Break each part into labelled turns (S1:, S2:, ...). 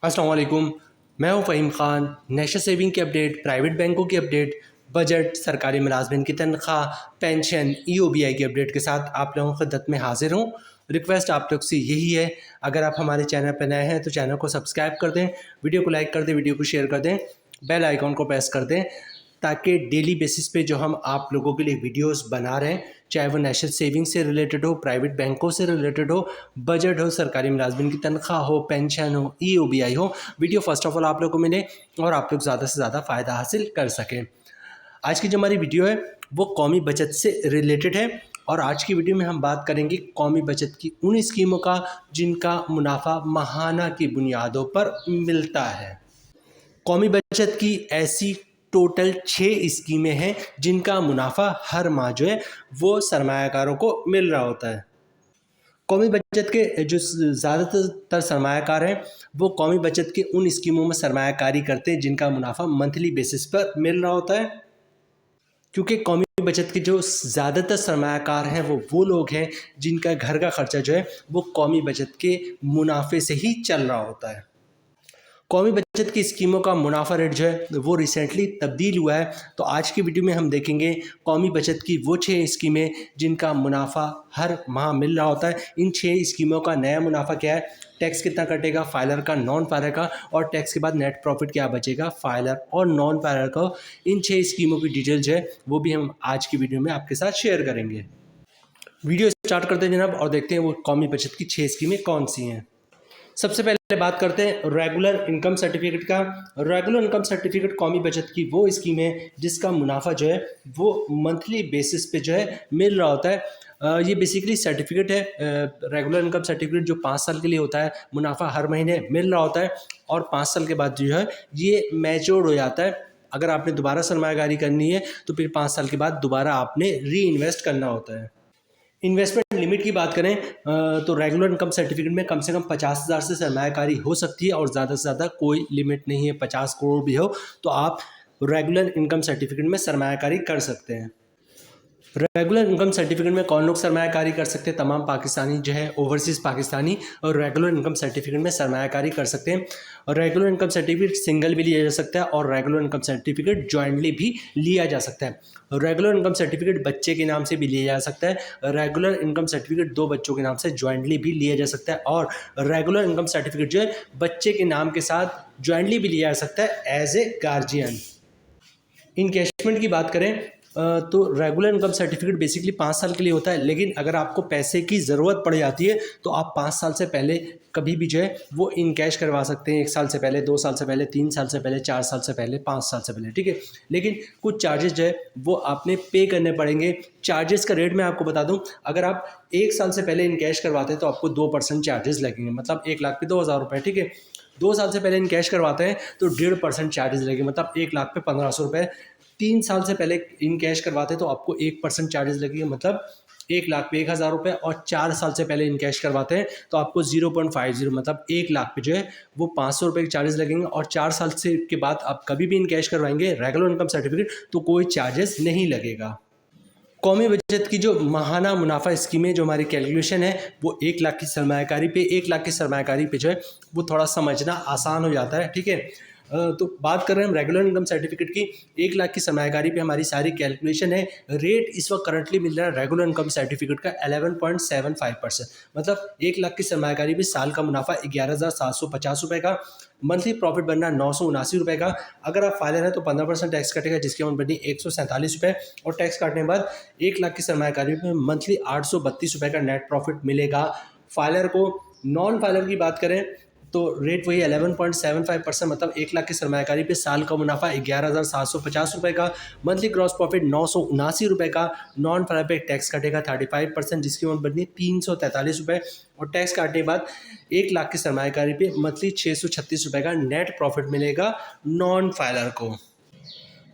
S1: अस्सलाम वालेकुम। मैं हूं फ़हीम ख़ान। नेशनल सेविंग की अपडेट, प्राइवेट बैंकों की अपडेट, बजट, सरकारी मुलाजमिन की तनख्वाह, पेंशन, EOBI की अपडेट के साथ आप लोगों की खिदमत में हाजिर हूं। रिक्वेस्ट आप लोग से यही है, अगर आप हमारे चैनल पर नए हैं तो चैनल को सब्सक्राइब कर दें, वीडियो को लाइक कर दें, वीडियो को शेयर कर दें, बेल आइकॉन को प्रेस कर दें, ताकि डेली बेसिस पे जो हम आप लोगों के लिए वीडियोस बना रहे हैं, चाहे वो नेशनल सेविंग से रिलेटेड हो, प्राइवेट बैंकों से रिलेटेड हो, बजट हो, सरकारी मुलाजमिन की तनख्वाह हो, पेंशन हो, EOBI हो, वीडियो फर्स्ट ऑफ ऑल आप लोग को मिले और आप लोग ज़्यादा से ज़्यादा फ़ायदा हासिल कर सकें। आज की जो हमारी वीडियो है वो कौमी बचत से रिलेटेड है और आज की वीडियो में हम बात करेंगे कौमी बचत की उन स्कीमों का जिनका मुनाफा माहाना की बुनियादों पर मिलता है। कौमी बचत की ऐसी टोटल 6 स्कीमें हैं जिनका मुनाफा हर माह जो है वो सरमायाकारों को मिल रहा होता है। कौमी बचत के जो ज़्यादातर सरमायाकार हैं वो कौमी बचत के उन स्कीमों में सरमायाकारी करते हैं जिनका मुनाफा मंथली बेसिस पर मिल रहा होता है, क्योंकि कौमी बचत के जो ज़्यादातर सरमायाकार हैं वो लोग हैं जिनका घर का खर्चा जो है वो कौमी बचत के मुनाफे से ही चल रहा होता है। कौमी बचत की स्कीमों का मुनाफा रेट जो है वो रिसेंटली तब्दील हुआ है, तो आज की वीडियो में हम देखेंगे कौमी बचत की वो 6 स्कीमें जिनका मुनाफा हर माह मिल रहा होता है। इन 6 स्कीमों का नया मुनाफा क्या है, टैक्स कितना कटेगा फाइलर का, नॉन फाइलर का, और टैक्स के बाद नेट प्रॉफिट क्या बचेगा फाइलर और नॉन फाइलर का। इन 6 स्कीमों की डिटेल जो है वो भी हम आज की वीडियो में आपके साथ शेयर करेंगे। वीडियो स्टार्ट करते हैं जनाब और देखते हैं वो कौमी बचत की 6 स्कीमें कौन सी हैं। सबसे पहले बात करते हैं रेगुलर इनकम सर्टिफिकेट का। रेगुलर इनकम सर्टिफिकेट कौमी बचत की वो स्कीम है जिसका मुनाफा जो है वो मंथली बेसिस पे जो है मिल रहा होता है। ये बेसिकली सर्टिफिकेट है, रेगुलर इनकम सर्टिफिकेट जो 5 साल के लिए होता है, मुनाफा हर महीने मिल रहा होता है और 5 साल के बाद जो है ये मैच्योर हो जाता है। अगर आपने दोबारा सरमायाकारी करनी है तो फिर 5 साल के बाद दोबारा आपने री इन्वेस्ट करना होता है। इन्वेस्टमेंट लिमिट की बात करें तो रेगुलर इनकम सर्टिफिकेट में कम से कम 50,000 से सरमायाकारी हो सकती है और ज़्यादा से ज़्यादा कोई लिमिट नहीं है। 50 करोड़ भी हो तो आप रेगुलर इनकम सर्टिफिकेट में सरमायाकारी कर सकते हैं। रेगुलर इनकम सर्टिफिकेट में कौन लोग सरमायाकारी कर सकते हैं, तमाम पाकिस्तानी जो है ओवरसीज़ पाकिस्तानी और रेगुलर इनकम सर्टिफिकेट में सरमायाकारी कर सकते हैं। और रेगुलर इनकम सर्टिफिकेट सिंगल भी लिया जा सकता है और रेगुलर इनकम सर्टिफिकेट जॉइंटली भी लिया जा सकता है। रेगुलर इनकम सर्टिफिकेट बच्चे के नाम से भी लिया जा सकता है। रेगुलर इनकम सर्टिफिकेट 2 बच्चों के नाम से जॉइंटली भी लिया जा सकता है और रेगुलर इनकम सर्टिफिकेट जो है बच्चे के नाम के साथ जॉइंटली भी लिया जा सकता है एज ए गार्जियन। इनकैशमेंट की बात करें तो रेगुलर इनकम सर्टिफिकेट बेसिकली 5 साल के लिए होता है, लेकिन अगर आपको पैसे की ज़रूरत पड़ जाती है तो आप 5 साल से पहले कभी भी जो है वो इन कैश करवा सकते हैं। 1 साल से पहले, 2 साल से पहले, 3 साल से पहले, 4 साल से पहले, 5 साल से पहले, ठीक है। लेकिन कुछ चार्जेस जो है वो आपने पे करने पड़ेंगे। चार्जेस का रेट मैं आपको बता दूं, अगर आप 1 साल से पहले इन कैश करवाते हैं तो आपको 2% चार्जेस लगेंगे, मतलब 1 लाख पे 2,000 रुपये, ठीक है। 2 साल से पहले इन कैश करवाते हैं तो 1.5% चार्जेस लगेंगे, मतलब 1 लाख पे 1,500 रुपये। 3 साल से पहले इन कैश करवाते हैं तो आपको 1% चार्जेस लगेंगे, मतलब 1 लाख पे 1,000 रुपये। और 4 साल से पहले इन कैश करवाते हैं तो आपको 0.50 मतलब 1 लाख पे जो है वो 500 रुपये के चार्जेस लगेंगे। और 4 साल से के बाद आप कभी भी इन कैश करवाएंगे रेगुलर इनकम सर्टिफिकेट तो कोई चार्जेस नहीं लगेगा। कौमी बचत की जो माहाना मुनाफा स्कीमें जो हमारी कैलकुलेशन है वो 1 लाख की सरमायाकारी पे, 1 लाख की सरमायाकारी पे जो है वो थोड़ा समझना आसान हो जाता है, ठीक है। तो बात कर रहे हैं हम रेगुलर इनकम सर्टिफिकेट की। 1 लाख की सरमायाकारी पे हमारी सारी कैलकुलेशन है। रेट इस वक्त करंटली मिल रहा है रेगुलर इनकम सर्टिफिकेट का 11.75%, मतलब 1 लाख की सरमायाकारी पे साल का मुनाफा 11,750 रुपये का, मंथली प्रॉफिट बनना 979 रुपये का। अगर आप फाइलर हैं तो 15% टैक्स कटेगा जिसकी अमाउंट बनी 147 रुपये, और टैक्स काटने के बाद 1 लाख की सरमायाकारी में मंथली 832 रुपये का नेट प्रॉफिट मिलेगा फाइलर को। नॉन फाइलर की बात करें तो रेट वही 11.75%, मतलब 1 लाख की सरमायाकारी पे साल का मुनाफा 11,750 रुपये का, मंथली क्रॉस प्रॉफिट 979 रुपये का। नॉन फाइलर पे टैक्स कटेगा 35% जिसकी अमाउंट बननी 343 रुपये, और टैक्स काटने के बाद 1 लाख की सरमायाकारी पे मंथली 636 रुपये का नेट प्रॉफिट मिलेगा नॉन फाइलर को।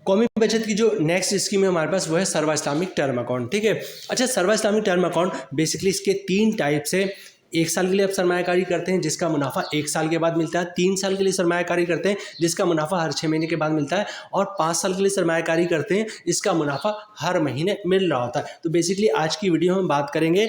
S1: कौमी बचत की जो नेक्स्ट स्कीम है हमारे पास वो है सर्वा इस्लामिक टर्म अकाउंट, ठीक है। अच्छा, सर्वा इस्लामिक टर्म अकाउंट बेसिकली इसके 3 टाइप्स है। 1 साल के लिए आप सरमायाकारी करते हैं जिसका मुनाफा 1 साल के बाद मिलता है, 3 साल के लिए सरमायाकारी करते हैं जिसका मुनाफा हर 6 महीने के बाद मिलता है, और 5 साल के लिए सरमायाकारी करते हैं इसका मुनाफा हर महीने मिल रहा होता है। तो बेसिकली आज की वीडियो में बात करेंगे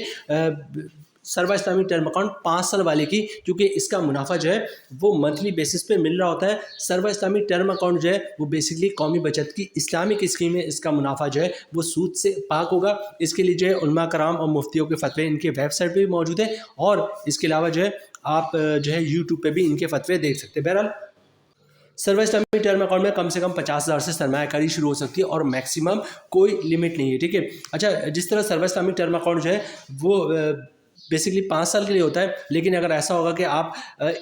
S1: सर्वा इस्लामी टर्म अकाउंट 5 साल वाले की, क्योंकि इसका मुनाफा जो है वो मंथली बेसिस पे मिल रहा होता है। सर्वा इस्लामी टर्म अकाउंट जो है वो बेसिकली कौमी बचत की इस्लामिक स्कीम है, इसका मुनाफा जो है वो सूद से पाक होगा। इसके लिए जो है उलमा कराम और मुफ्तियों के फतवे इनके वेबसाइट पे भी मौजूद है, और इसके अलावा जो है आप जो है यूट्यूब पे भी इनके फतवे देख सकते हैं। बहरहाल सर्वा इस्लामी टर्म अकाउंट में कम से कम 50,000 से सरमायाकारी शुरू हो सकती है और मैक्सिमम कोई लिमिट नहीं है, ठीक है। अच्छा, जिस तरह सर्वा इस्लामी टर्म अकाउंट जो है वो बेसिकली 5 साल के लिए होता है, लेकिन अगर ऐसा होगा कि आप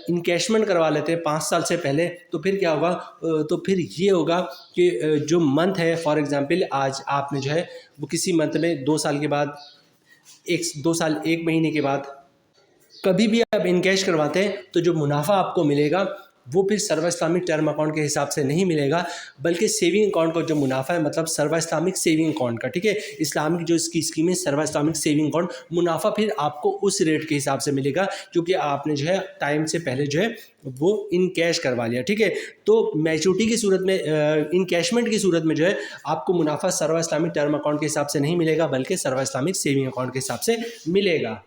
S1: इनकैशमेंट करवा लेते हैं 5 साल से पहले, तो फिर क्या होगा, तो फिर ये होगा कि जो मंथ है, फॉर एग्जांपल आज आपने जो है वो किसी मंथ में 2 साल के बाद, 2 साल 1 महीने के बाद कभी भी आप इनकैश करवाते हैं, तो जो मुनाफा आपको मिलेगा वो फिर सर्वा इस्लामिक टर्म अकाउंट के हिसाब से नहीं मिलेगा, बल्कि सेविंग अकाउंट का जो मुनाफा है, मतलब सर्वा इस्लामिक सेविंग अकाउंट का, ठीक है। इस्लामिक जो इसकी स्कीम है सर्वा इस्लामिक सेविंग अकाउंट, मुनाफा फिर आपको उस रेट के हिसाब से मिलेगा, क्योंकि आपने जो है टाइम से पहले जो है वो इन कैश करवा लिया, ठीक है। तो मैच्योरिटी की सूरत में, इनकैशमेंट की सूरत में जो है आपको मुनाफा सर्वा इस्लामिक टर्म अकाउंट के हिसाब से नहीं मिलेगा, बल्कि सर्वा इस्लामिक सेविंग अकाउंट के हिसाब से मिलेगा।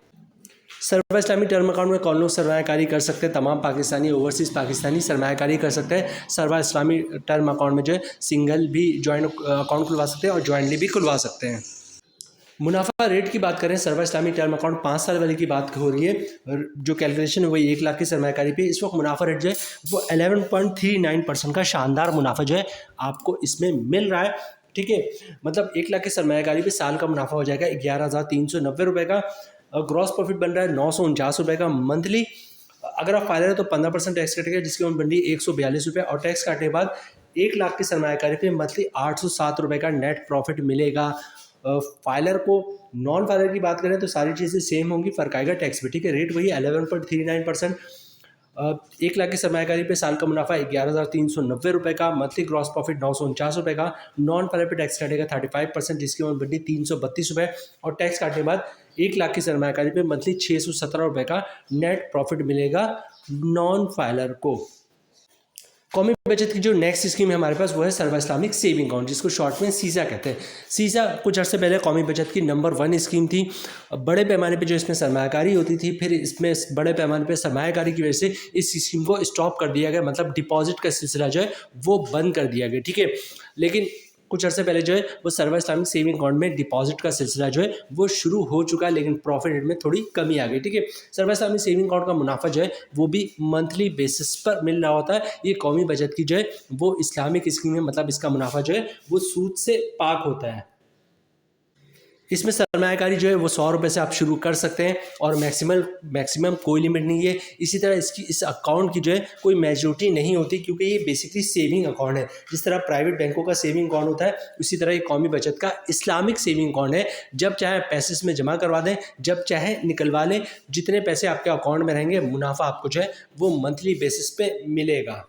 S1: सर्वा इस्लामी टर्म अकाउंट में कौन लोग सरमायाकारी कर सकते हैं? तमाम पाकिस्तानी, ओवरसीज़ पाकिस्तानी सरमायाकारी कर सकते हैं। सर्वा इस्लामी टर्म अकाउंट में जो है सिंगल भी जॉइंट अकाउंट खुलवा सकते हैं और जॉइंटली भी खुलवा सकते हैं। मुनाफा रेट की बात करें, सर्वा इस्लामी टर्म अकाउंट 5 साल वाले की बात हो रही है, और जो कैलकुलेशन है वही 1 लाख की सरमायाकारी पे। इस वक्त मुनाफा रेट जो है वो 11.39% का शानदार मुनाफा जो है आपको इसमें मिल रहा है, ठीक है। मतलब 1 लाख की सरमायाकारी पे साल का मुनाफा हो जाएगा 11,390 रुपये का। ग्रॉस प्रॉफिट बन रहा है 949 रुपये का मंथली। अगर आप फाइलर है तो 15% टैक्स कटेगा, जिसकी अमाउंट बन रही है 142 रुपये, और टैक्स काटने के बाद 1 लाख की सरमायाकारी पे मंथली 807 रुपये का नेट प्रॉफिट मिलेगा फाइलर को। नॉन फाइलर की बात करें तो सारी चीज़ें सेम होंगी, फ़र्क आएगा टैक्स पे, ठीक है। रेट वही 11.39%। 1 लाख की सरमायाकारी पे साल का मुनाफा 11,390 रुपये का, मंथली ग्रॉस प्रॉफिट 949 रुपये का। नॉन फाइलर पे टैक्स काटेगा 35%, जिसकी अमाउंट बढ़ी 332 रुपये, और टैक्स काटने के बाद 1 लाख की सरमायाकारी पे मंथली 617 रुपये का नेट प्रॉफिट मिलेगा नॉन फाइलर को। कौमी बचत की जो नेक्स्ट स्कीम है हमारे पास वो है सर्वा इस्लामिक सेविंग अकाउंट, जिसको शॉर्ट में सीसा कहते हैं। सीसा कुछ अर्से पहले कौमी बचत की नंबर 1 स्कीम थी। बड़े पैमाने पे जो इसमें सरमायाकारी होती थी, फिर इसमें बड़े पैमाने पे सरमायाकारी की वजह से इस स्कीम को स्टॉप कर दिया गया, मतलब डिपॉजिट का सिलसिला जो है वो बंद कर दिया गया, ठीक है। लेकिन कुछ अर्से पहले जो है वो सर्वा इस्लामिक सेविंग अकाउंट में डिपॉजिट का सिलसिला जो है वो शुरू हो चुका है, लेकिन प्रॉफिट रेट में थोड़ी कमी आ गई, ठीक है। सर्वा इस्लामिक सेविंग अकाउंट का मुनाफा जो है वो भी मंथली बेसिस पर मिल रहा होता है। ये कौमी बचत की जो है वो इस्लामिक स्कीम है, मतलब इसका मुनाफा जो है वो सूद से पाक होता है। इसमें सरमायाकारी जो है वो 100 रुपये से आप शुरू कर सकते हैं, और मैक्सिमम कोई लिमिट नहीं है। इसी तरह इस अकाउंट की जो है कोई मैच्योरिटी नहीं होती, क्योंकि ये बेसिकली सेविंग अकाउंट है। जिस तरह प्राइवेट बैंकों का सेविंग अकाउंट होता है, उसी तरह ये कौमी बचत का इस्लामिक सेविंग अकाउंट है। जब चाहे पैसे इसमें जमा करवा दें, जब चाहे निकलवा लें, जितने पैसे आपके अकाउंट में रहेंगे मुनाफा आपको जो है वो मंथली बेसिस पे मिलेगा।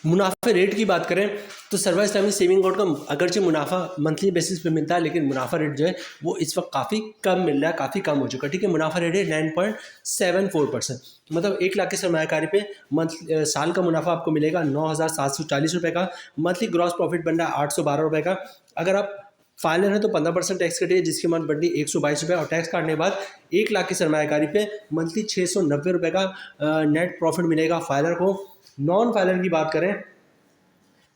S1: मुनाफे रेट की बात करें तो सर्वा इस्लामिक सेविंग अकाउंट का अगरचे मुनाफा मंथली बेसिस पे मिलता है, लेकिन मुनाफा रेट जो है वो इस वक्त काफ़ी कम मिल रहा है, काफ़ी कम हो चुका है, ठीक है। मुनाफा रेट है 9.74%, मतलब 1 लाख की सरमायाकारी पे साल का मुनाफा आपको मिलेगा 9,740 रुपये का। मंथली ग्रॉस प्रॉफिट बन रहा है 812 रुपये का। अगर आप फाइलर है तो 15% टैक्स कटिए, जिसकी अमाउंट बढ़ी 122 रुपये, और टैक्स काटने के बाद 1 लाख की सरमायाकारी पे मंथली 690 रुपये का नेट प्रॉफिट मिलेगा फाइलर को। नॉन फाइलर की बात करें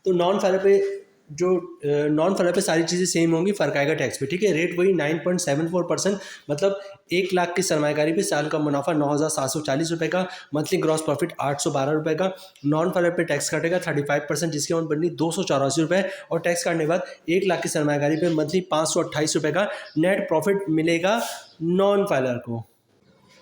S1: तो नॉन फाइलर पे सारी चीज़ें सेम होंगी, फ़र्क आएगा टैक्स पे, ठीक है। रेट वही 9.74%, मतलब 1 लाख की सरमायाकारी पे साल का मुनाफा 9,740 रुपये का, मंथली ग्रॉस प्रॉफिट 812 रुपये का। नॉन फाइलर पे टैक्स काटेगा 35%, जिसकी अमाउंट बननी 284 रुपये, और टैक्स काटने के बाद 1 लाख की सरमायाकारी पे मंथली 528 रुपये का नेट प्रॉफिट मिलेगा नॉन फाइलर को।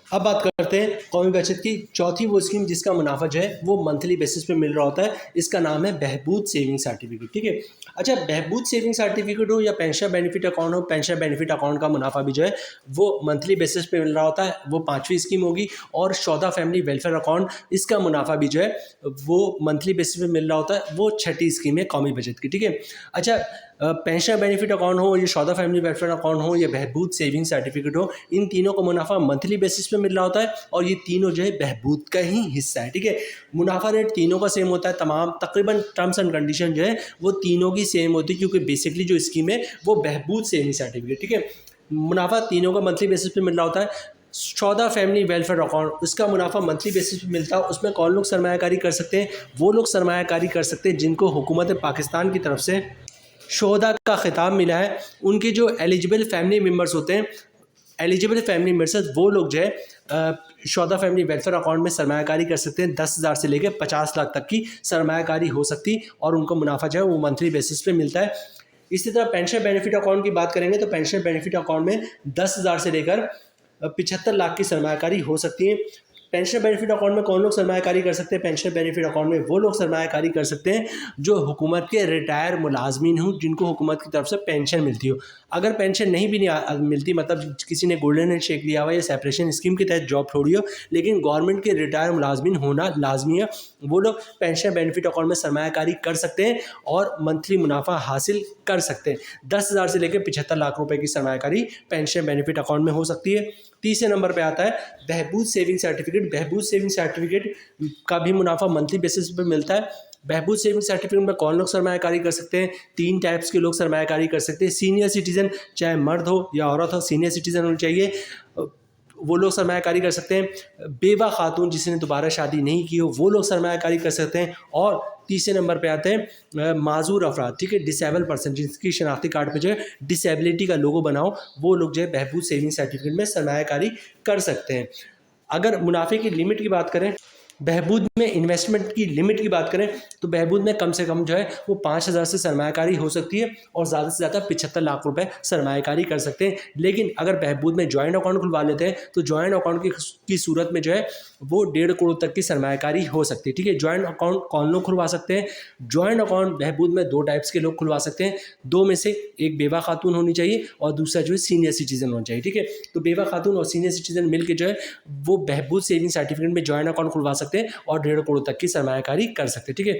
S1: अब बात करते हैं कौमी बचत की चौथी वो स्कीम जिसका मुनाफा जो है वो मंथली बेसिस पे मिल रहा होता है। इसका नाम है बहबूद सेविंग सर्टिफिकेट, ठीक है। अच्छा, बहबूद सेविंग सर्टिफिकेट हो या पेंशन बेनिफिट अकाउंट हो, पेंशन बेनिफिट अकाउंट का मुनाफा भी जो है वो मंथली बेसिस पे मिल रहा होता है, वो 5वीं स्कीम होगी। और शौदा फैमिली वेलफेयर अकाउंट, इसका मुनाफा भी जो है वो मंथली बेसिस पे मिल रहा होता है, वो 6ठी स्कीम है कौमी बचत की, ठीक है। अच्छा, पेंशन बेनिफिट अकाउंट हो, ये शौदा फैमिली वेलफेयर अकाउंट हो, या बहबूद सेविंग सर्टिफिकेट हो, इन तीनों का मुनाफा मंथली बेसिस पे मिल रहा होता है, और ये तीनों जो है बहबूद का ही हिस्सा है, ठीक है। मुनाफा रेट तीनों का सेम होता है, तमाम तकरीबन टर्म्स एंड कंडीशन जो है वो तीनों की सेम होती है, क्योंकि बेसिकली जो स्कीम है वो बहबूद सेविंग सर्टिफिकेट, ठीक है। मुनाफा तीनों का मंथली बेसिस पे मिल रहा होता है। 14 फैमिली वेलफेयर अकाउंट, उसका मुनाफा मंथली बेसिस पे मिलता है। उसमें कौन लोग सरमायाकारी कर सकते हैं? वो लोग सरमायाकारी कर सकते हैं जिनको हुकूमत पाकिस्तान की तरफ से शोहदा का खिताब मिला है। उनके जो एलिजिबल फैमिली मेम्बर्स होते हैं, एलिजिबल फैमिली मेम्बर्स, वो लोग जो है शोहदा फैमिली वेलफेयर अकाउंट में सरमायाकारी कर सकते हैं। 10,000 से लेकर 50 लाख तक की सरमायाकारी हो सकती और उनको मुनाफा जो है वो मंथली बेसिस पे मिलता है। इसी तरह पेंशन बेनिफिट अकाउंट की बात करेंगे तो पेंशन बेनिफिट अकाउंट में 10,000 से लेकर 75 लाख की सरमायाकारी हो सकती है। पेंशन बेनिफिट अकाउंट में कौन लोग सरमायाकारी कर सकते हैं? पेंशन बेनिफिट अकाउंट में वो लोग सरमायाकारी कर सकते हैं जो हुकूमत के रिटायर मुलाजमीन हों, जिनको हुकूमत की तरफ से पेंशन मिलती हो। अगर पेंशन नहीं भी नहीं मिलती, मतलब किसी ने गोल्डन हैंड शेक लिया हुआ या सेपरेशन स्कीम के तहत जॉब छोड़ी हो, लेकिन गवर्नमेंट के रिटायर मुलाजमीन होना लाजमी है, वो लोग पेंशन बेनिफिट अकाउंट में सरमायाकारी कर सकते हैं और मंथली मुनाफा हासिल कर सकते हैं। 10,000 से लेकर 75 लाख रुपए की सरमायाकारी पेंशन बेनिफिट अकाउंट में हो सकती है। तीसरे नंबर पे आता है बहबूद सेविंग सर्टिफिकेट। बहबूद सेविंग सर्टिफिकेट का भी मुनाफा मंथली बेसिस पे मिलता है। बहबूद सेविंग सर्टिफिकेट में कौन लोग सरमायाकारी कर सकते हैं? 3 टाइप्स के लोग सरमायाकारी कर सकते हैं। सीनियर सिटीजन, चाहे मर्द हो या औरत हो, सीनियर सिटीजन होनी चाहिए, वो लोग सरमायाकारी कर सकते हैं। बेवा खातून जिसने दोबारा शादी नहीं की हो, वो लोग सरमायाकारी कर सकते हैं। और तीसरे नंबर पे आते हैं माजूर अफराद, ठीक है, डिसेबल पर्सन, जिसकी शनाख्ती कार्ड पे जो है डिसेबिलिटी का लोगो बनाओ, वो लोग जो है बहबूद सेविंग सर्टिफिकेट में सरमायाकारी कर सकते हैं। अगर मुनाफे की लिमिट की बात करें, बहबूद में इन्वेस्टमेंट की लिमिट की बात करें तो बहबूद में कम से कम जो है वो 5,000 से सरमायाकारी हो सकती है और ज़्यादा से ज़्यादा 75 लाख रुपए सरमायाकारी कर सकते हैं। लेकिन अगर बहबूद में जॉइंट अकाउंट खुलवा लेते हैं तो जॉइंट अकाउंट की सूरत में जो है वो 1.5 करोड़ तक की सरमायाकारी हो सकती है। ठीक है, जॉइंट अकाउंट कौन लोग खुलवा सकते हैं? जॉइंट अकाउंट बहबूद में 2 टाइप्स के लोग खुलवा सकते हैं। 2 में से एक बेवा खातून होनी चाहिए और दूसरा जो है सीनियर सिटीजन होना चाहिए। ठीक है, तो बेवा खातून और सीनियर सिटीजन मिलकर जो है वो बहबूद सेविंग सर्टिफिकेट में जॉइंट अकाउंट खुलवा सकते हैं और 1.5 करोड़ तक की सरमायाकारी कर सकते हैं। ठीक है,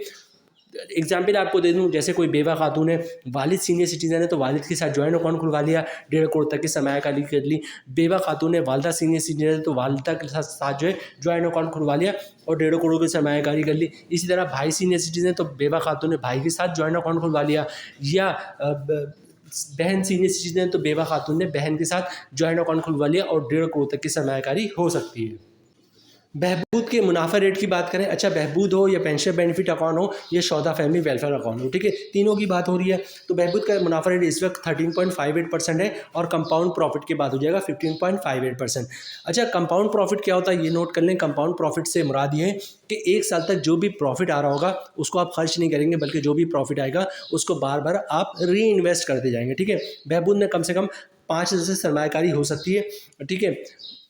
S1: एग्जाम्पल आपको दे दूं, जैसे कोई बेवा खातून है, वालिद सीनियर सिटीजन है तो वालिद के साथ जॉइंट अकाउंट खुलवा लिया, 1.5 करोड़ तक की सरमायाकारी कर ली। बेवा खातून है, वालदा सीनियर सिटीजन है तो वालदा के साथ जो है जॉइंट अकाउंट खुलवा लिया और 1.5 करोड़ की सरमायाकारी कर ली। इसी तरह भाई सीनियर सिटीजन है तो बेवा खातून ने भाई के साथ जॉइंट अकाउंट खुलवा लिया, या बहन सीनियर सिटीजन है तो बेवा खातून ने बहन के साथ जॉइंट अकाउंट खुलवा लिया और 1.5 करोड़ तक की सरमायाकारी हो सकती है। बहबूद के मुनाफा रेट की बात करें, अच्छा बहबूद हो या पेंशन बेनिफिट अकाउंट हो या शोहदा फैमिली वेलफेयर अकाउंट हो, ठीक है, तीनों की बात हो रही है, तो बहबूद का मुनाफा रेट इस वक्त 13.58% है और कंपाउंड प्रॉफिट की बात हो जाएगा 15.58%। अच्छा, कंपाउंड प्रॉफिट क्या होता है ये नोट कर लें। कंपाउंड प्रॉफिट से मुराद ये है कि 1 साल तक जो भी प्रॉफिट आ रहा होगा उसको आप खर्च नहीं करेंगे, बल्कि जो भी प्रॉफिट आएगा उसको बार बार आप री इन्वेस्ट करते जाएंगे। ठीक है, बहबूद में कम से कम 5,000 से सरमायाकारी हो सकती है। ठीक है,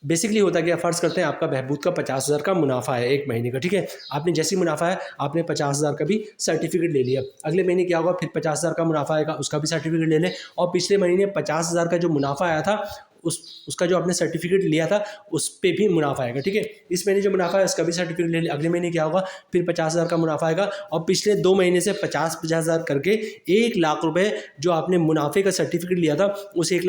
S1: बेसिकली होता क्या, फ़र्ज़ करते हैं आपका बहबूद का 50,000 का मुनाफा है 1 महीने का। ठीक है, आपने जैसी मुनाफा है आपने 50,000 का भी सर्टिफिकेट ले लिया। अगले महीने क्या होगा, फिर 50,000 का मुनाफा आएगा, उसका भी सर्टिफिकेट ले लें। और पिछले महीने 50,000 का जो मुनाफा आया था उसका जो आपने सर्टिफिकेट लिया था उस पर भी मुनाफा आएगा। ठीक है, इस महीने जो मुनाफा है उसका भी सर्टिफिकेट ले लिया। अगले महीने क्या होगा, फिर 50,000 का मुनाफा आएगा और पिछले 2 महीने से 50,000 करके 1 लाख रुपए जो आपने मुनाफे का सर्टिफिकेट लिया था उस 1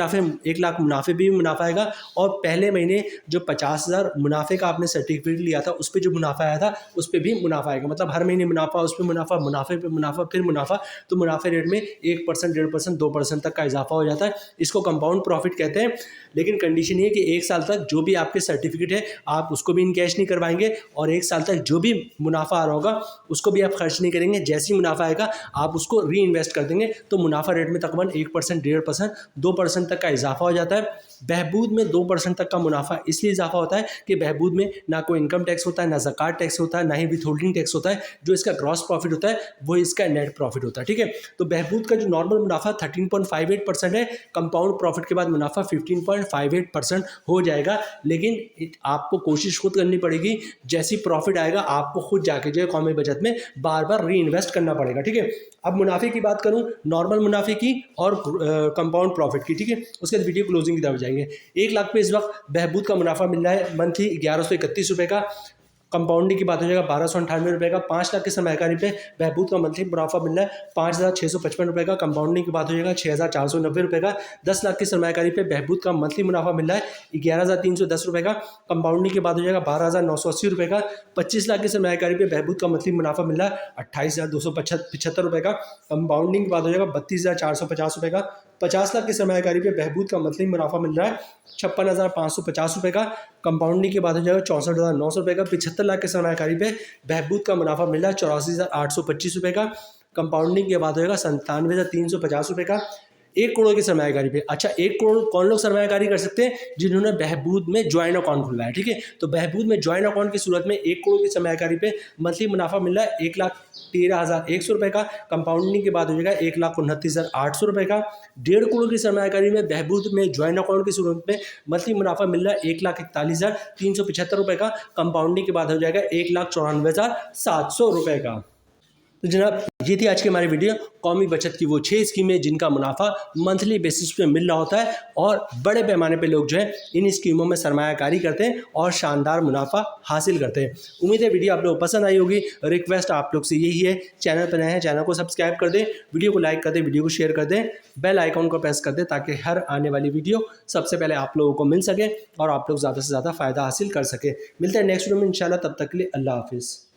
S1: लाख मुनाफे भी मुनाफा आएगा। और पहले महीने जो 50,000 मुनाफे का आपने सर्टिफिकेट लिया था उस पर जो मुनाफा आया था उस पर भी मुनाफा आएगा। मतलब हर महीने मुनाफा, उस पर मुनाफा, मुनाफे पे मुनाफा, फिर मुनाफा। तो मुनाफे रेट में 1%, 1.5%, 2% तक का इजाफा हो जाता है। इसको कंपाउंड प्रॉफिट कहते हैं। लेकिन कंडीशन ये कि 1 साल तक जो भी आपके सर्टिफिकेट है आप उसको भी इन कैश नहीं करवाएंगे और 1 साल तक जो भी मुनाफा आ रहा होगा उसको भी आप खर्च नहीं करेंगे। जैसे ही मुनाफा आएगा आप उसको री इन्वेस्ट कर देंगे, तो मुनाफा रेट में तकरीबन 1%, 1.5%, 2% तक का इजाफा हो जाता है। बहबूद में 2% तक का मुनाफा इसलिए इजाफा होता है कि बहबूद में ना कोई इनकम टैक्स होता है, ना ज़कात टैक्स होता है, ना ही विथ होल्डिंग टैक्स होता है। जो इसका ग्रॉस प्रॉफिट होता है वो इसका नेट प्रॉफिट होता है। ठीक है, तो बहबूद का जो नॉर्मल मुनाफा 13.58% है, कंपाउंड प्रॉफिट के बाद मुनाफा 15.58% हो जाएगा। लेकिन आपको कोशिश खुद करनी पड़ेगी, जैसी प्रॉफिट आएगा आपको खुद जाके जो है कौमी बचत में बार बार री इन्वेस्ट करना पड़ेगा। ठीक है, अब मुनाफे की बात करूं, नॉर्मल मुनाफे की और कंपाउंड प्रॉफिट की। ठीक है, उसके बाद वीडियो क्लोजिंग की तरफ जाएंगे। 1 लाख पे इस वक्त बहबूद का मुनाफा मिल रहा है मंथली 1131 रुपये का। कंपाउंडिंग की बात हो जाएगा 1298 रुपये का। 5 लाख की सरमायाकारी पे बहबूद का मंथली मुनाफा मिल रहा है 5,655 रुपये का। कंपाउंडिंग की बात हो जाएगा 6,490 रुपये का। 10 लाख की सरमायाकारी पे बहबूद का मंथली मुनाफा मिल रहा है 11,310 रुपये का। कंपाउंडिंग की बात हो जाएगा 12,980 रुपये का। 25 लाख की सरमायाकारी पे बहबूद का मंथली मुनाफा मिल रहा है 28,275 रुपये का। कंपाउंडिंग की बात हो जाएगा 32,450 रुपये का। 50 लाख की सरमायाकारी पे बहबूद का मंथली मुनाफा मिल रहा है 56,550 रुपये का। कंपाउंडिंग के बाद हो जाएगा 64,900 रुपये का। 75 लाख की सरमायाकारी पे बहबूद का मुनाफा मिल रहा है 84,825 रुपये का। कंपाउंडिंग के बाद होगा 97,350 रुपये का। 1 करोड़ की सरमायाकारी पे, अच्छा 1 करोड़ कौन लोग सरमायाकारी कर सकते हैं? जिन्होंने बहबूद में ज्वाइन अकाउंट खुला है, ठीक है। तो बहबूद में ज्वाइन अकाउंट की सूरत में 1 करोड़ की सरमायाकारी पे मंथली मुनाफा मिल रहा है 1,13,100 रुपये का। कंपाउंडिंग के बाद हो जाएगा 1,29,800 रुपये का। 1.5 करोड़ की सरमायाकारी में बहबूद में ज्वाइन अकाउंट की सूरत में मंथली मुनाफा मिल रहा है 1,41,375 रुपये का। कंपाउंडिंग के बाद हो जाएगा 1,94,700 रुपये का। तो जनाब ये थी आज की हमारी वीडियो, कौमी बचत की वो 6 स्कीमें जिनका मुनाफा मंथली बेसिस पे मिल रहा होता है और बड़े पैमाने पे लोग जो है इन स्कीमों में सरमायाकारी करते हैं और शानदार मुनाफा हासिल करते हैं। उम्मीद है वीडियो आप लोगों को पसंद आई होगी। रिक्वेस्ट आप लोग से यही है, चैनल पर नए हैं चैनल को सब्सक्राइब कर दें, वीडियो को लाइक कर दें, वीडियो को शेयर कर दें, बेल आइकॉन को प्रेस कर दें ताकि हर आने वाली वीडियो सबसे पहले आप लोगों को मिल सके और आप लोग ज़्यादा से ज़्यादा फ़ायदा हासिल कर सके। मिलते हैं नेक्स्ट वीडियो में इंशाल्लाह, तब तक के लिए अल्लाह हाफिज़।